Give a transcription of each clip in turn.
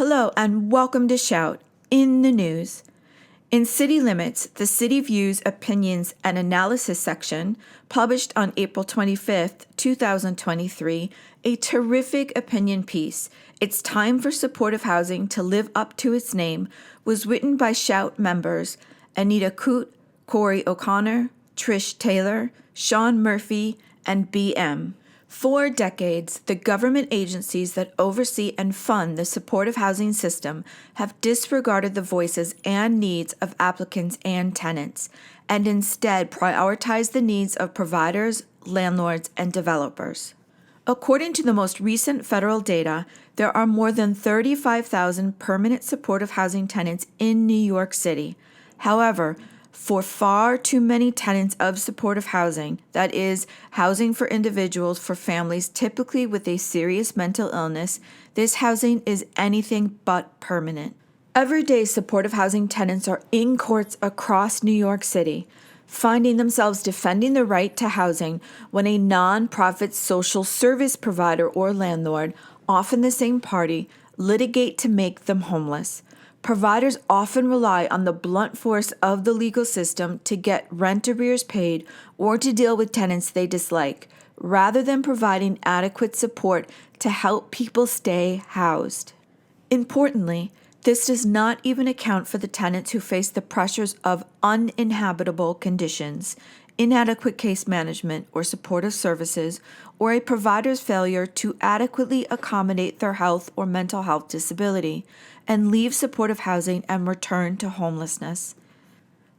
Hello and welcome to Shout in the News. In City Limits, the City Views Opinions and Analysis section published on April 25th, 2023, a terrific opinion piece, It's Time for Supportive Housing to Live Up to Its Name, was written by Shout members Anita Coote, Corey O'Connor, Trish Taylor, Sean Murphy, and B.M. For decades, the government agencies that oversee and fund the supportive housing system have disregarded the voices and needs of applicants and tenants, and instead prioritized the needs of providers, landlords, and developers. According to the most recent federal data, there are more than 35,000 permanent supportive housing tenants in New York City. However, for far too many tenants of supportive housing, that is, housing for individuals for families typically with a serious mental illness, this housing is anything but permanent. Every day, supportive housing tenants are in courts across New York City, finding themselves defending the right to housing when a nonprofit social service provider or landlord, often the same party, litigate to make them homeless. Providers often rely on the blunt force of the legal system to get rent arrears paid or to deal with tenants they dislike, rather than providing adequate support to help people stay housed. Importantly, this does not even account for the tenants who face the pressures of uninhabitable conditions, inadequate case management or supportive services, or a provider's failure to adequately accommodate their health or mental health disability, and leave supportive housing and return to homelessness.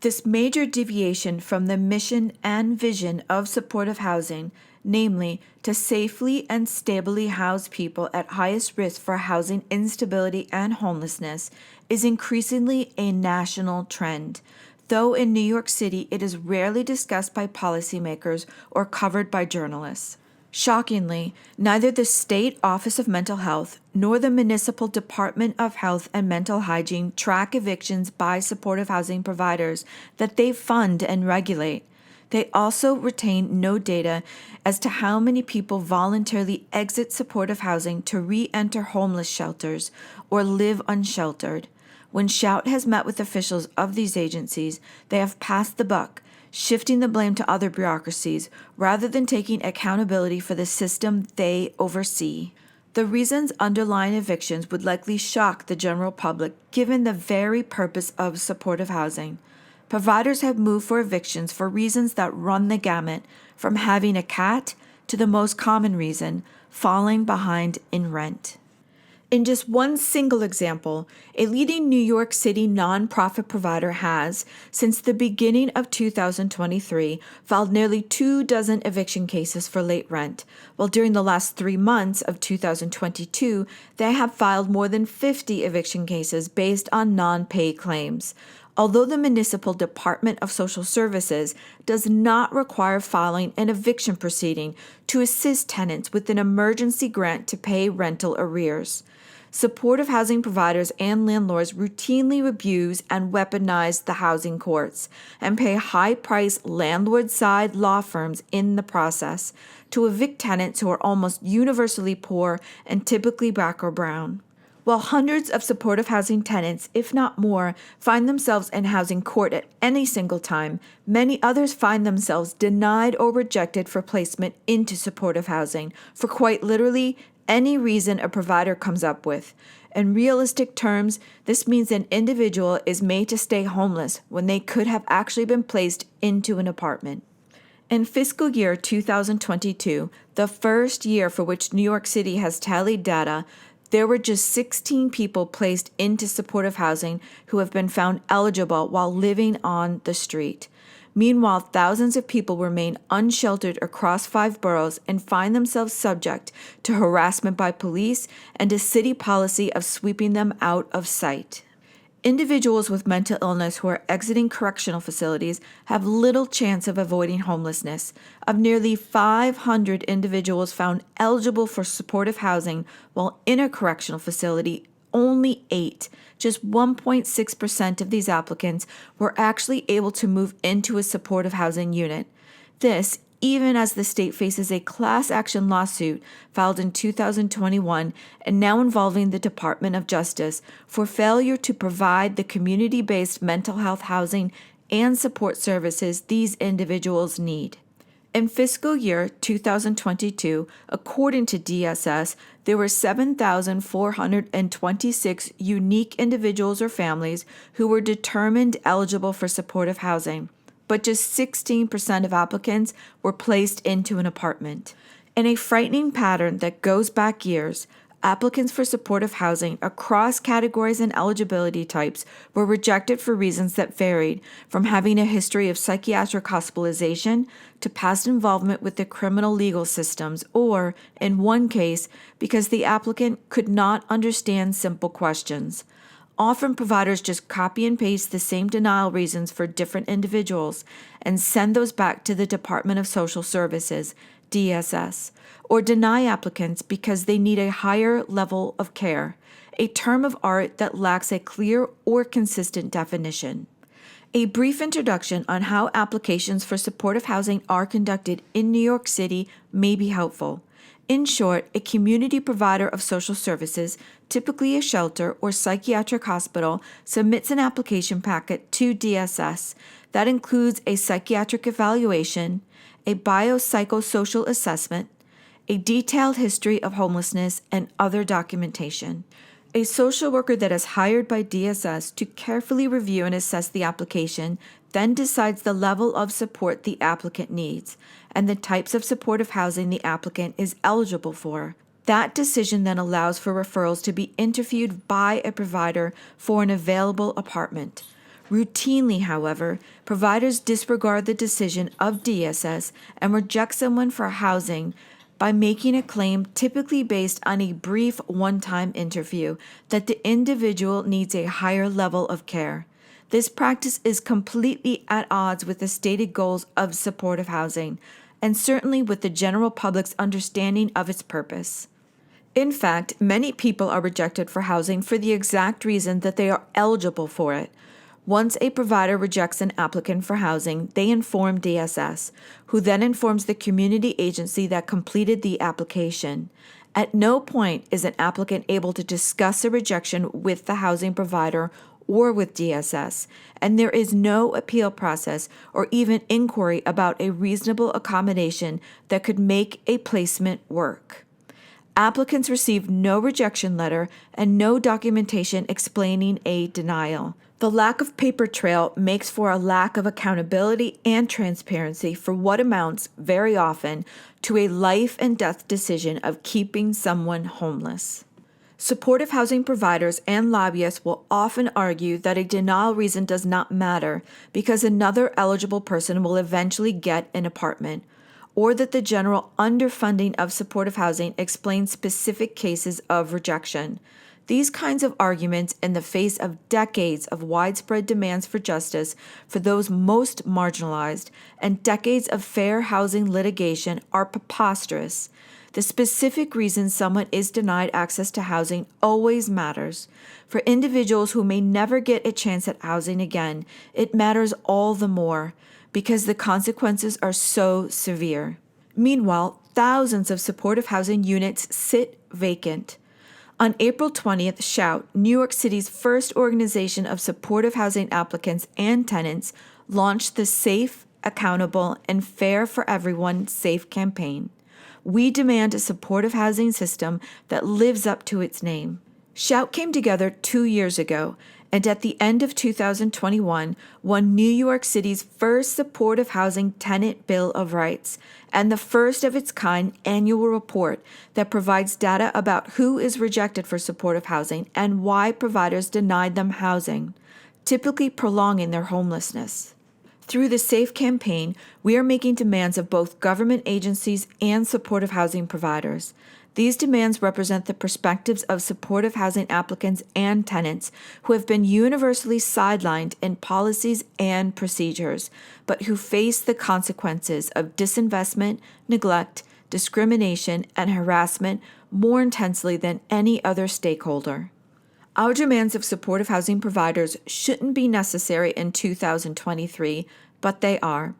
This major deviation from the mission and vision of supportive housing, namely to safely and stably house people at highest risk for housing instability and homelessness, is increasingly a national trend, though in New York City it is rarely discussed by policymakers or covered by journalists. Shockingly, neither the State Office of Mental Health nor the Municipal Department of Health and Mental Hygiene track evictions by supportive housing providers that they fund and regulate. They also retain no data as to how many people voluntarily exit supportive housing to re-enter homeless shelters or live unsheltered. When Shout has met with officials of these agencies, they have passed the buck, shifting the blame to other bureaucracies rather than taking accountability for the system they oversee. The reasons underlying evictions would likely shock the general public given the very purpose of supportive housing. Providers have moved for evictions for reasons that run the gamut, from having a cat to the most common reason, falling behind in rent. In just one single example, a leading New York City nonprofit provider has, since the beginning of 2023, filed nearly 24 eviction cases for late rent, while during the last 3 months of 2022, they have filed more than 50 eviction cases based on non-pay claims. Although the Municipal Department of Social Services does not require filing an eviction proceeding to assist tenants with an emergency grant to pay rental arrears. Supportive housing providers and landlords routinely abuse and weaponize the housing courts and pay high-priced landlord-side law firms in the process to evict tenants who are almost universally poor and typically black or brown. While hundreds of supportive housing tenants, if not more, find themselves in housing court at any single time, many others find themselves denied or rejected for placement into supportive housing for quite literally any reason a provider comes up with. In realistic terms, this means an individual is made to stay homeless when they could have actually been placed into an apartment. In fiscal year 2022, the first year for which New York City has tallied data, there were just 16 people placed into supportive housing who have been found eligible while living on the street. Meanwhile, thousands of people remain unsheltered across 5 boroughs and find themselves subject to harassment by police and a city policy of sweeping them out of sight. Individuals with mental illness who are exiting correctional facilities have little chance of avoiding homelessness. Of nearly 500 individuals found eligible for supportive housing while in a correctional facility, only 8, just 1.6% of these applicants, were actually able to move into a supportive housing unit. This, even as the state faces a class action lawsuit filed in 2021 and now involving the Department of Justice for failure to provide the community-based mental health housing and support services these individuals need. In fiscal year 2022, according to DSS, there were 7,426 unique individuals or families who were determined eligible for supportive housing, but just 16% of applicants were placed into an apartment. In a frightening pattern that goes back years, applicants for supportive housing across categories and eligibility types were rejected for reasons that varied, from having a history of psychiatric hospitalization to past involvement with the criminal legal systems, or, in one case, because the applicant could not understand simple questions. Often providers just copy and paste the same denial reasons for different individuals and send those back to the Department of Social Services, DSS, or deny applicants because they need a higher level of care, a term of art that lacks a clear or consistent definition. A brief introduction on how applications for supportive housing are conducted in New York City may be helpful. In short, a community provider of social services, typically a shelter or psychiatric hospital, submits an application packet to DSS that includes a psychiatric evaluation, a biopsychosocial assessment, a detailed history of homelessness, and other documentation. A social worker that is hired by DSS to carefully review and assess the application then decides the level of support the applicant needs and the types of supportive housing the applicant is eligible for. That decision then allows for referrals to be interviewed by a provider for an available apartment. Routinely, however, providers disregard the decision of DSS and reject someone for housing by making a claim typically based on a brief one-time interview that the individual needs a higher level of care. This practice is completely at odds with the stated goals of supportive housing, and certainly with the general public's understanding of its purpose. In fact, many people are rejected for housing for the exact reason that they are eligible for it. Once a provider rejects an applicant for housing, they inform DSS, who then informs the community agency that completed the application. At no point is an applicant able to discuss a rejection with the housing provider or with DSS, and there is no appeal process or even inquiry about a reasonable accommodation that could make a placement work. Applicants receive no rejection letter and no documentation explaining a denial. The lack of paper trail makes for a lack of accountability and transparency for what amounts, very often, to a life and death decision of keeping someone homeless. Supportive housing providers and lobbyists will often argue that a denial reason does not matter because another eligible person will eventually get an apartment, or that the general underfunding of supportive housing explains specific cases of rejection. These kinds of arguments, in the face of decades of widespread demands for justice for those most marginalized and decades of fair housing litigation, are preposterous. The specific reason someone is denied access to housing always matters. For individuals who may never get a chance at housing again, it matters all the more because the consequences are so severe. Meanwhile, thousands of supportive housing units sit vacant. On April 20th, S.A.F.E, New York City's first organization of supportive housing applicants and tenants, launched the Safe, Accountable, and Fair for Everyone SAFE campaign. We demand a supportive housing system that lives up to its name. S.A.F.E came together 2 years ago, and at the end of 2021, won New York City's first supportive housing tenant Bill of Rights and the first of its kind annual report that provides data about who is rejected for supportive housing and why providers denied them housing, typically prolonging their homelessness. Through the SAFE campaign, we are making demands of both government agencies and supportive housing providers. These demands represent the perspectives of supportive housing applicants and tenants who have been universally sidelined in policies and procedures, but who face the consequences of disinvestment, neglect, discrimination, and harassment more intensely than any other stakeholder. Our demands of supportive housing providers shouldn't be necessary in 2023, but they are.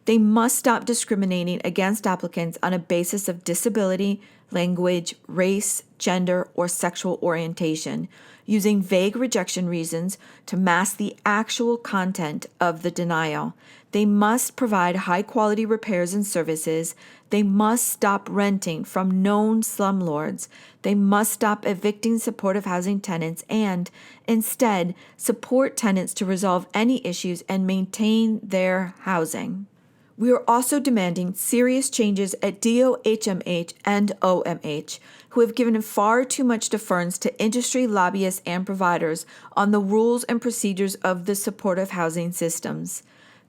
They must stop discriminating against applicants on a basis of disability, language, race, gender, or sexual orientation, using vague rejection reasons to mask the actual content of the denial. They must provide high-quality repairs and services. They must stop renting from known slumlords. They must stop evicting supportive housing tenants and, instead, support tenants to resolve any issues and maintain their housing. We are also demanding serious changes at DOHMH and OMH, who have given far too much deference to industry lobbyists and providers on the rules and procedures of the supportive housing systems.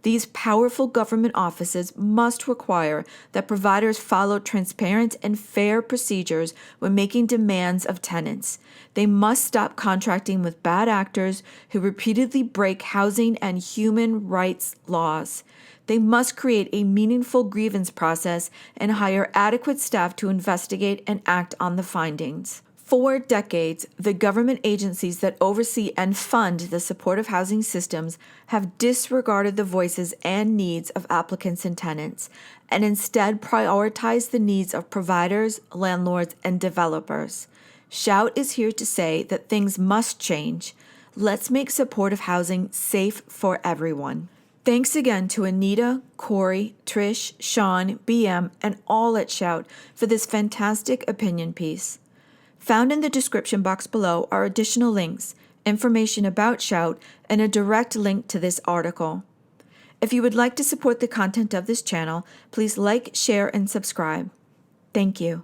These powerful government offices must require that providers follow transparent and fair procedures when making demands of tenants. They must stop contracting with bad actors who repeatedly break housing and human rights laws. They must create a meaningful grievance process and hire adequate staff to investigate and act on the findings. For decades, the government agencies that oversee and fund the supportive housing systems have disregarded the voices and needs of applicants and tenants, and instead prioritized the needs of providers, landlords, and developers. Shout is here to say that things must change. Let's make supportive housing safe for everyone. Thanks again to Anita, Corey, Trish, Sean, BM, and all at Shout for this fantastic opinion piece. Found in the description box below are additional links, information about Shout, and a direct link to this article. If you would like to support the content of this channel, please like, share, and subscribe. Thank you.